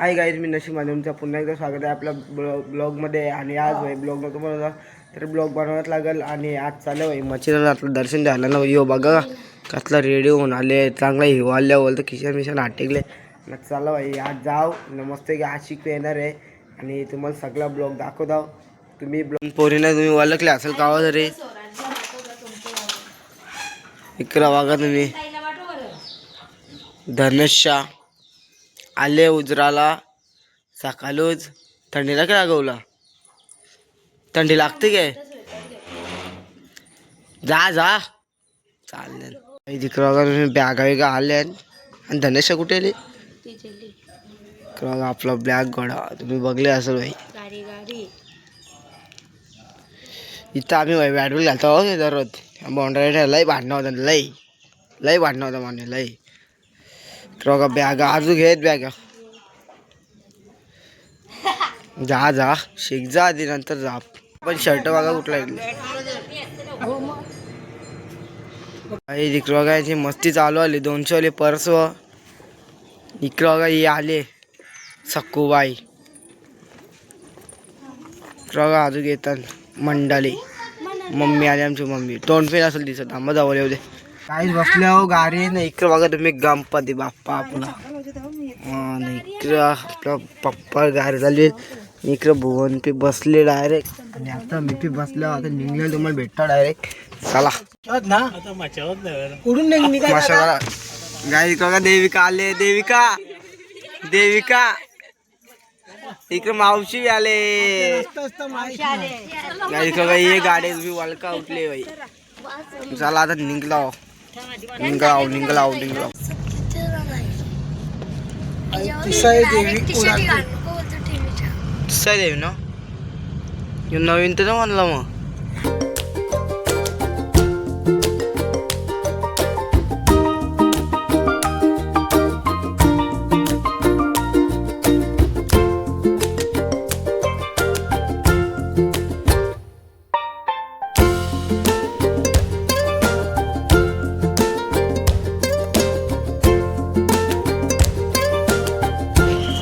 Hi guys, मी नशीब तुमचं पुन्हा एकदा स्वागत आहे आपल्या ब्लॉगमध्ये. आणि आज भाई ब्लॉग नको बनवता तर ब्लॉग बनवायच लागेल. आणि आज चालू भाई मच्छीला आपलं दर्शन द्यायला ना यो बघा कसला रेडी होऊन आले, चांगला हिवाळल्या बोलतं किशन मिशन आटेकले. मग चाललं भाई आज जाऊ मस्त की आज शिकवे येणार आहे आणि तुम्हाला सगळा ब्लॉग दाखवतो. तुम्ही ब्लॉग पोरीला तुम्ही ओळखले असेल का तरी इकडं बघा तुम्ही धनुष्या आले उजराला सकाळूच. थंडीला काय लागवला? थंडी लागते काय? जा जा चालेल. तिकडं बघा तुम्ही बॅगा वेगा आल्या आणि धनुष्या कुठे आली? आपला बॅग घोडा तुम्ही बघले असेल भाई. इथं आम्ही भाई बॅट बॉल घालतो दररोज. बाउंड्री लई भांडणं होतं, लई भांडणं होतं म्हणे लई. तर बघा बॅगा आजू घेत बॅगा. जा जा शिक जा आधी नंतर जा. पण शर्ट बघा कुठला इकडे बघा याची मस्ती चालू आली. 200 आले पर्स व इकडे बघा हे आले सक्कूबाई. इकडे बघा अजून येतात मंडळी. मम्मी आली आमची मम्मी. तोंड फेल असेल दिसत आम्हाला जाऊ येऊ दे. काहीच बसले हो गाडी नाही. इकडे बघा तुम्ही गणपती बाप्पा आपला. इकडं आपला पप्पा गाडी झाली. इकडं भुवन पे बसले डायरेक्ट. आणि आता मी पे बसलो आता निघले तुम्हाला भेटता डायरेक्ट. चला माशा गाडी बघा. देविका आले. देविका इकडे मावशी आले. गाडी बघा ये गाडी तुम्ही वळका उठले बाई. चला आता निघलाव. देवी ना नवीन तर म्हणलं मग.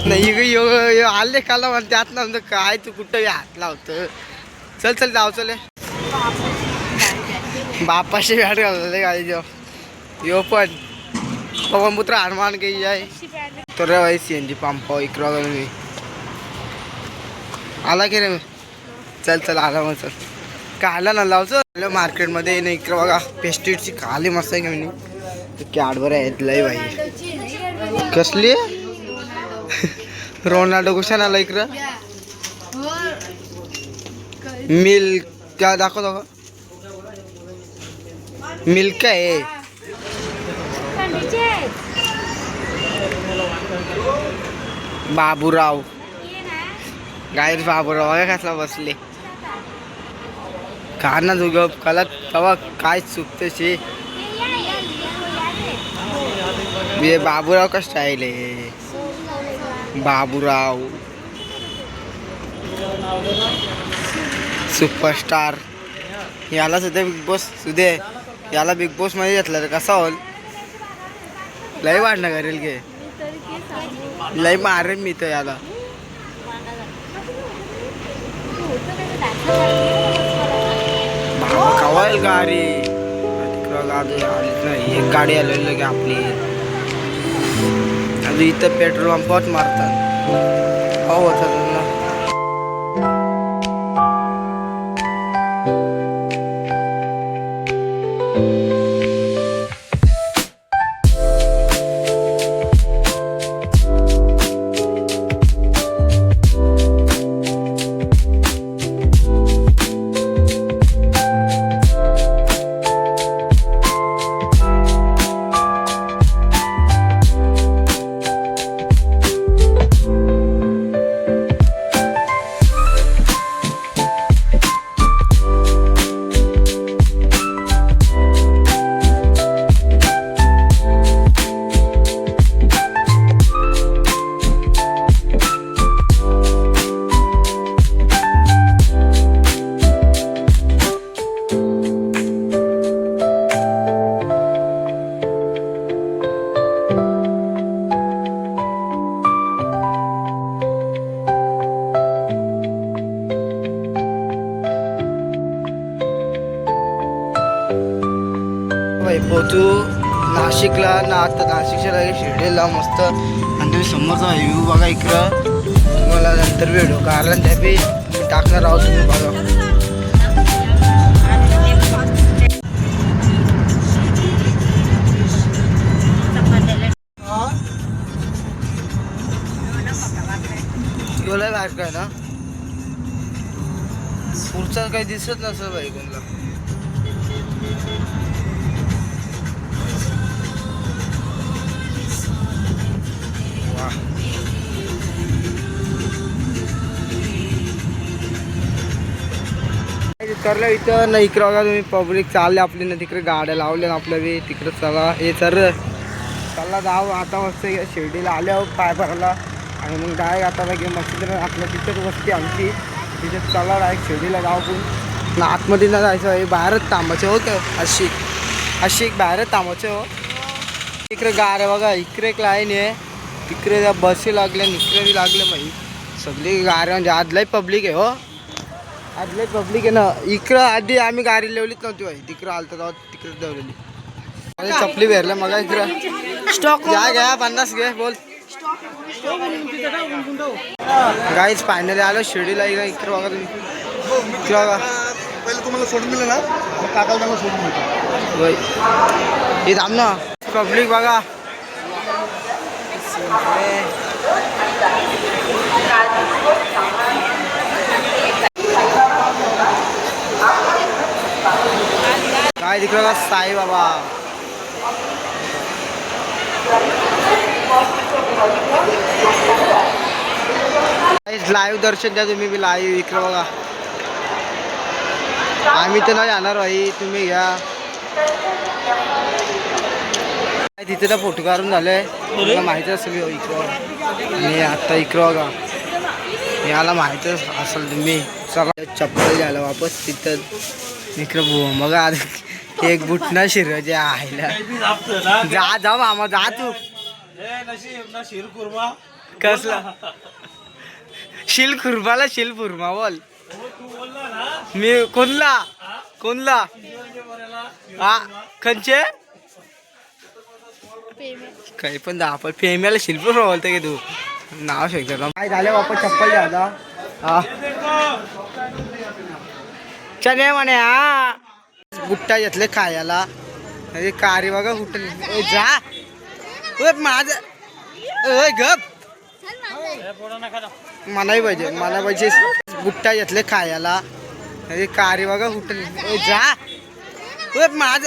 नाही आले खाला म्हणते हात लावतं काय तू कुठं हात लावतं. चल जाऊ चल. बापाशी भेट घालले गाडी यो पण पवन पुत्र हनुमान काही आहे तर भाई CNG पंप इकडं मी आला की रे. चल आला मग. चल काय आला ना लावचं मार्केटमध्ये नाही. इकडं बघा पेस्टिडची खाली मस्त आहे का मी कॅडबरी आहेत लय भाई. कसली रोनाल्डो कुशान आला इकडं. मिल्क क्या दाखव मिल्क आहे. बाबूराव गायच बाबूराव आहे कसला बसले का ना तुझ कलत तवा काय चुकते शे. बाबूराव का स्टाईल आहे. बाबूराव सुपरस्टार. याला सुद्धा बिग बॉस सुदे याला बिग बॉस मध्ये घेतलं तर कसा होल. लय वाढणं करेल गे. लय मारेल मी तर याला. कवाल गाडी एक गाडी आलेली की आपली अजून इथं पेट्रोल पंपात मारतात. हो होता पोहोचू नाशिकला ना. आता नाशिकच्या लागे शिर्डीला मस्त. आणि तुम्ही समोरचा व्ह्यू बघा इकडं. तुम्हाला नंतर व्हिडिओ कारण त्या बी टाकणार आहोत तुम्ही बघा. बाहेर काय ना पुढचं काही दिसत नसेल बाई कोणला. करलं इथं ना इकडं बघा तुम्ही पब्लिक चालले आपली ना तिकडे गाड्या लावल्या ना आपल्या बी तिकडे चला हे चला जाऊ आता मस्त शिर्डीला आल्या पाय भरायला. आणि मग डायरेक्ट आता बाकी मस्त आपल्या तिथंच वस्ती आमची तिथे चला डायरेक्ट शिर्डीला जाऊ पण आतमध्ये ना जायचं आहे. बाहेरच थांबायचं हो का अशी बाहेरच थांबायचं हो. इकडे गाड्या बघा इकडे एक लाईन आहे तिकडे त्या बसी लागल्या इकडे लागल्या बाई सगळी गाड्या म्हणजे आजलाही पब्लिक आहे हो. आजलाही पब्लिक आहे ना. इकडं आधी आम्ही गाडी लावलीच नव्हती बाई तिकडं आलतो तेव्हा तिकडे लावलेली. आणि चपली भेरल्या मग इकडं स्टॉक घ्या 50 घे बोल. गाईच फायनली आलो शिर्डीला. इकडे बघा तुम्ही इकडे बघा. पहिले तुम्हाला सोडून दिलं ना मग काकाला त्यांना सोडून मिळतो. हे थांब ना पब्लिक बघा. काय तिकडे बघा साई बाबा. लाईव्ह दर्शन द्या तुम्ही बी लाईव्ह. इकडे बघा आम्ही तर नाही जाणार भाई तुम्ही घ्या. तिथे तर फोटो काढून झाले मला माहिती असेल इकडं. आणि आता इकडं बघा याला माहितच असेल तुम्ही. चला चप्पल घ्यायला वापस तिथं इकडं बघा. एक बुटना शिर जे आहे जा मामा जा तू. कसला शिलखुर्माला शिलखुर्मा बोल. मी कोणला हा खंचे काही पण दहा पण फेमेला शिल्पूर बोलते की तू नाव शकतो. काय झालं वापस चप्पल द्या हा चने म्हणे हा बुट्टा घेतले खायला. अरे कारी बघा कुठं जा माझ गप मनाही पाहिजे बुट्टा घेतले खायला. अरे कारी बघा कुठं जा माझ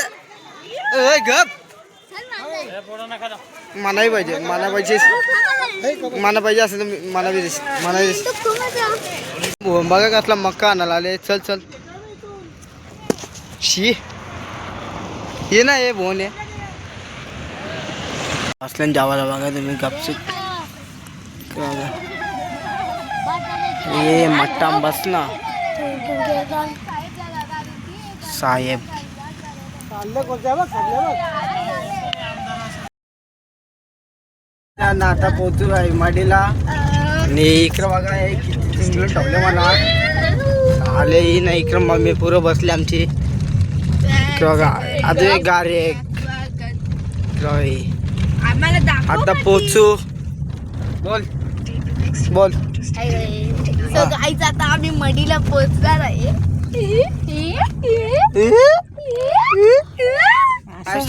गप मनाही पाहिजे असं मना बघा कसला मक्का आणायला आले. चल शी ये ना ये बोन आहे असल्यान जावाला बघा तुम्ही गपचूप. ये मट्टा बस ना साहेब. आता पोहोचू आहे माडीला. आणि इकडं बघा हे किती चिंगलं ठेवले मला आले नाही. इकडं मग मी पुरं बसले आमची. बघा अजून एक गाडी आता पोहोचू. बोल आता आम्ही मडीला पोहोचणार आहे.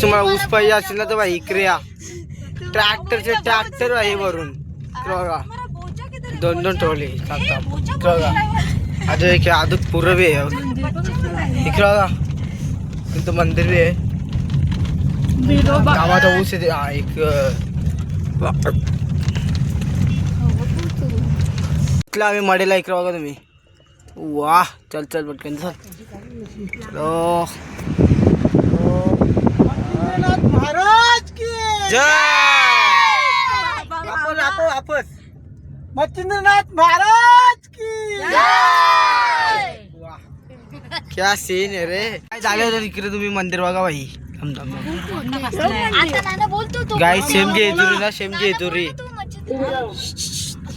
तुम्हाला ऊस पाहिजे असेल ना तर बाई इकडे या. ट्रॅक्टर आहे वरून बघा 2 ट्रॉली बघा. अजून पुरं बी आहे इकडे बघा. तिथं मंदिर बी आहे. गावाचा ऊस आहे एक आम्ही मडेला. इकडे बघा तुम्ही वाह. चल पटकन चलो. महाराज की वापस मच्छिंद्रनाथ महाराज की क्या सीन आहे रे. काय झालं होतं इकडे तुम्ही मंदिर बघा भाई. गाय सेम जेजुरी ना सेम जेजुरी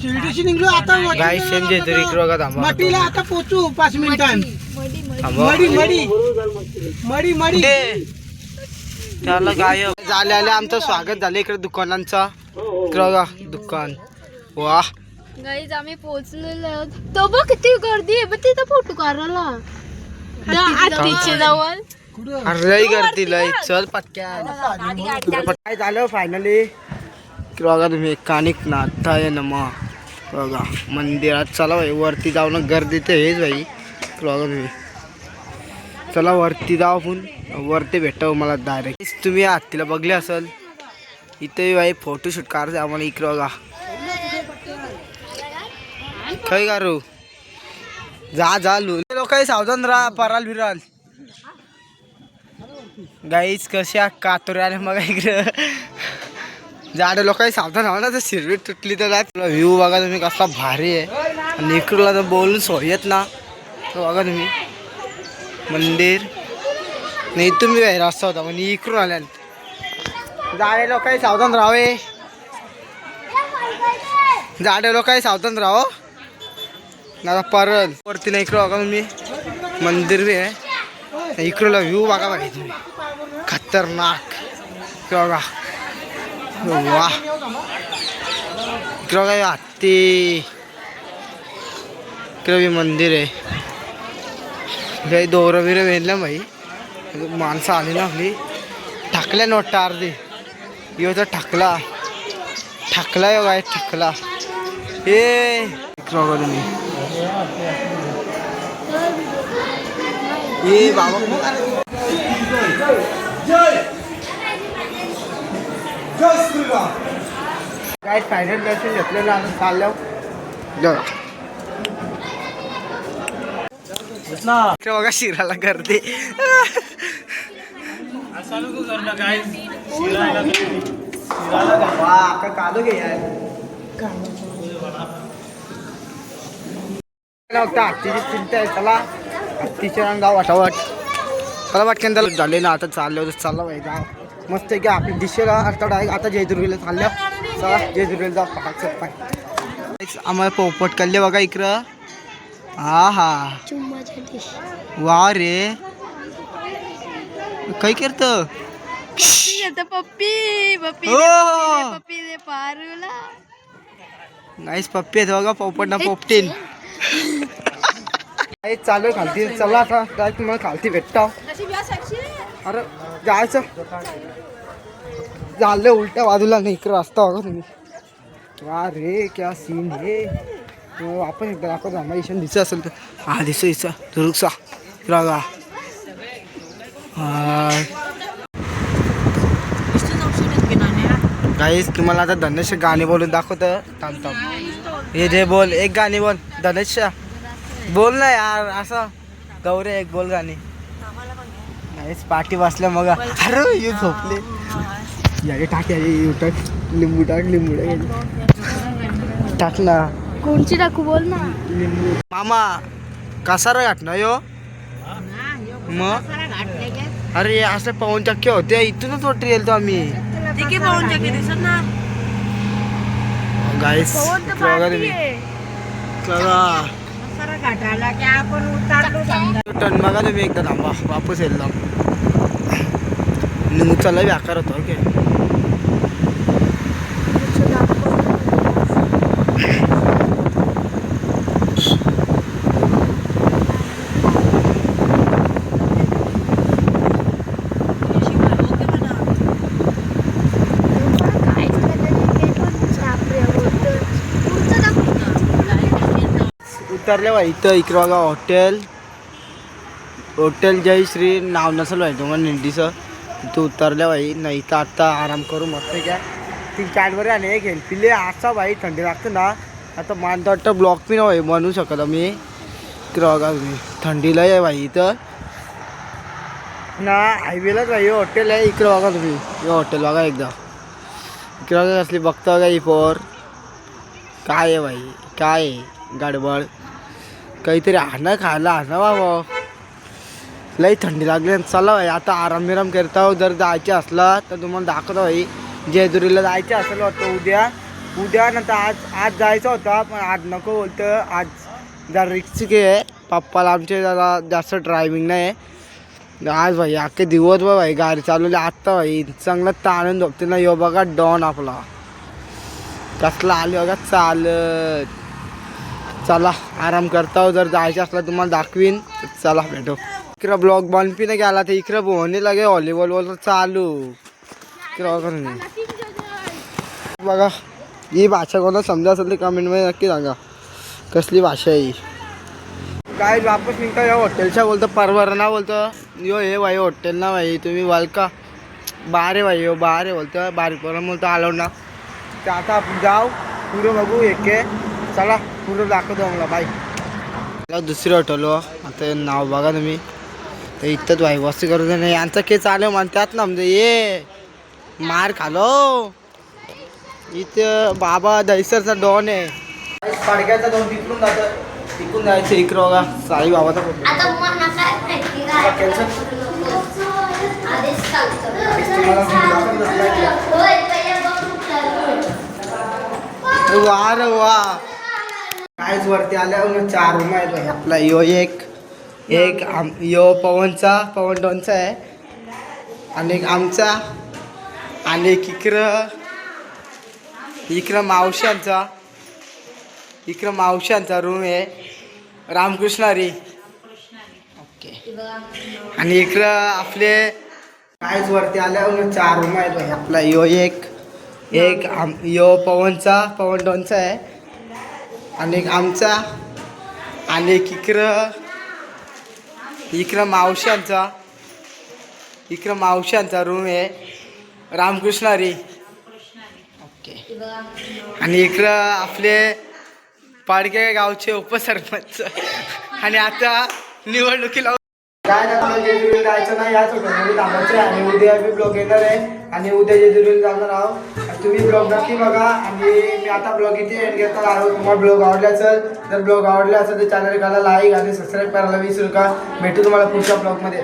शिर्डीशी निघलो आता. गाय सेम जेजुरी इकडे बघा. थांबा मटीला आता पोहोचू 5 मिनिटांनी. मडी त्याला गायब झाले आले. आमचं स्वागत झालं इकडे दुकानांचा. इकडे बघा दुकान. वा गाईज आम्ही पोहोचलेलो. तो बघ किती गर्दी आहे. बघ तिथं फोटो काढायला आत्तीच्या जवळ. अरे लई गर्दी लई. चल पटक्यान. काय झालं फायनली. बघा तुम्ही कानिक नाथाय नमा. बघा मंदिरात चला भाई. वरती जाऊ ना गर्दी तर हेच भाई. बघा तुम्ही चला वरती जाऊ आपण. वरती भेटाव मला डायरेक्ट. तुम्ही हत्तीला बघले असेल. इथे भाई फोटोशूट काढायचं आम्हाला. इकडे बघा काय करू. जा जा लोक सावधान राहा. पराल बिराल गाईच कशा कातोऱ्या आल्या मग इकडं. झाडं लोक सावधान हवं ना. तर शिरवीट तुटली तर तुला व्ह्यू बघा तुम्ही कसा भारी आहे. आणि इकडला तर बोलून सोयत ना. तो बघा तुम्ही मंदिर नाही. तुम्ही बाहेर रस्ता होता म्हणजे इकडून आल्या. झाडे लोक सावधान राहावे. झाडे लोक सावधान राहो. आता परल वरती नाही. इकडं बघा तुम्ही मंदिर बी आहे. इकडला व्ह्यू बघा बघा तुम्ही खतरनाक. इकडं बघा वा. इकडं काय हत्ती. इकडं बी मंदिर आहे. काही दोरं बिरं वेणल्या भाई. माणसं आली ना आपली. ठाकल्या नोटा अर्धी. यो तर ठाकला ठाकला यो काय ठाकला. ए इकडं बघा तुम्ही. ए बाबा काय फायनल दर्शन घेतलेलं. आता चाललं बघा शिराला गर्दी. कालो घे हत्तीची चिंता आहे. चला हत्तीच्या गाव वाटावट. चला वाटक्यान त्याला झाले ना. आता चाललं चालला पाहिजे गाव मस्त आहे की. आपली दिशेला आता डायरेक्ट आता जयदुर्गीला चालल्या. चला जयदुर्गीला जाऊ. पटाक पाय आम्हाला पोपट काढले बघा इकडं. हा हा वा रे. काय करत पप्पी पप्पी हो पप्पी दे पारूला. नाहीच पप्पी आहेत बघा. पोपट ना पोपटीन चालू खालती. चला आता डायरेक्ट मला खालती भेटता. अरे जायचं झालं उलट्या बाजूला नाही. इकडं रस्ता बघा तुम्ही. वा रे क्या सीन हे. आपण एकदा दाखवतो आम्हाला. ईशान दिसत असेल तर. हा दिसो दिसा दुरुकसा रागा. गाईस तुम्हाला आता धनुष गाणी बोलून दाखवतं. थांब थांब. हे जे बोल एक गाणी बोल. धनुष बोल ना यार. असं गौरे एक बोल गाणी. गाईस पाठी बसल्या मग. अरे यू झोपले. यारे टाक यारे टाक. लिंबू टाक. लिंबू टाक ना. कोणची टाकू बोल ना. लिंबू मामा कसा रे घाट ना यो. मग अरे असं पाऊन चक्के होते. इथूनच वाटत गेलो आम्ही. गाईस बघा तुम्ही. टन बघा तुम्ही एकदा थांबा. वापस येईल निघू चालला व्याकार होतो. ओके उतरले बा इथं. इकडं बघा हॉटेल. हॉटेल जयश्री नाव नसेल पाहिजे तुम्हाला निंडीचं. इथं उतरल्या बाई. नाही तर आत्ता आराम करू मस्त घ्या. 3-4 आणि एक घेईल पिले. असा बाई थंडी लागतं ना. आता मानतो वाटतं ब्लॉक पी ना बाई बनवू शकत आम्ही. इकडं बघा तुम्ही थंडीला आहे बाई. इथं ना हायवेलाच बाई हॉटेल आहे. इकडं बघा तुम्ही. हे हॉटेल बघा एकदा. इकडं बघा कसली बघता बघा ही पोर. काय आहे बाई काय गडबड. काहीतरी आणा खायला आणा बाबा. लई थंडी लागली. चला भाई आता आराम बिराम करता. जर जायचे असला तर तुम्हाला दाखवतो भाई. जेजुरीला जायचं असेल वाटतं उद्या नंतर आज जायचं होता. पण आज नको बोलतं. आज जरा रिस्की आहे. पप्पाला आमचे जरा जास्त ड्रायव्हिंग नाही आहे. आज भाई अख्खे दिवस भाई गाडी चालवली आत्ता भाई चांगला ताणून झोपते ना. यो बघा डॉन आपला कसला आले बघा चालत. चला आराम करता जर जायचं असलं तुम्हाला दाखवीन. चला भेटू. इकडं ब्लॉग बनपी नाही गेला तर इकडं बोहणी लागे व्हॉलीबॉल वर चालू इकडं बघा. ही भाषा कोणाला समजा असेल तर कमेंटमध्ये नक्की सांगा कसली भाषा आहे ही. काय वापस निघता या हॉटेलच्या बोलतो परवरणा बोलतो. यो हे भाई हॉटेल ना भाई तुम्ही वाल का बारे भाई यो बारे बोलतो बारीक पोरं बोलतो आलो ना. तर आता आपण जाऊ पुढं बघू एक चला पुढं दाखवतो मला बाई. दुसरी हॉटेल आता नाव बघा तुम्ही. तर इथंच भाई वस्ती करू दे नाही यांचं के चालू म्हणतात ना म्हणजे ये मार खालो. इथं बाबा दहीसरचा डॉन आहे. फडक्याचा डॉन तिकडून जातं तिकडून जायचं इकडं बघा साई बाबाचा वा रे वा. कायच वरती आल्यावर 4 रूम आहेत भाई. आपला यो एक यो पवन डॉनचा आहे आणि एक आमचा आणि एक इकडं मावशांचा रूम आहे रामकृष्णारी. ओके. आणि इकडं आपले कायच वरती आल्यावर 4 रूम आहेत भाई. आपला यो यो पवन डॉनचा आहे आणि एक आमचा आणि एक इकडं मावशांचा रूम आहे रामकृष्णारी. ओके. आणि इकडं आपले पाडगे गावचे उपसरपंच आणि आता निवडणुकीला काय जेजुरीला जायचं नाही याच हॉटेलमध्ये थांबायचं. आणि उद्या मी ब्लॉग येणार आहे आणि उद्या जेजुरीला जाणार आहोत. तुम्ही ब्लॉग नक्की बघा आणि मी आता ब्लॉग इथे एंड करणार आहोत. तुम्हाला ब्लॉग आवडला असेल तर ब्लॉग आवडला असेल तर चॅनल करायला लाईक आणि सबस्क्राईब करायला विसरू नका. भेटू तुम्हाला पुढच्या ब्लॉगमध्ये.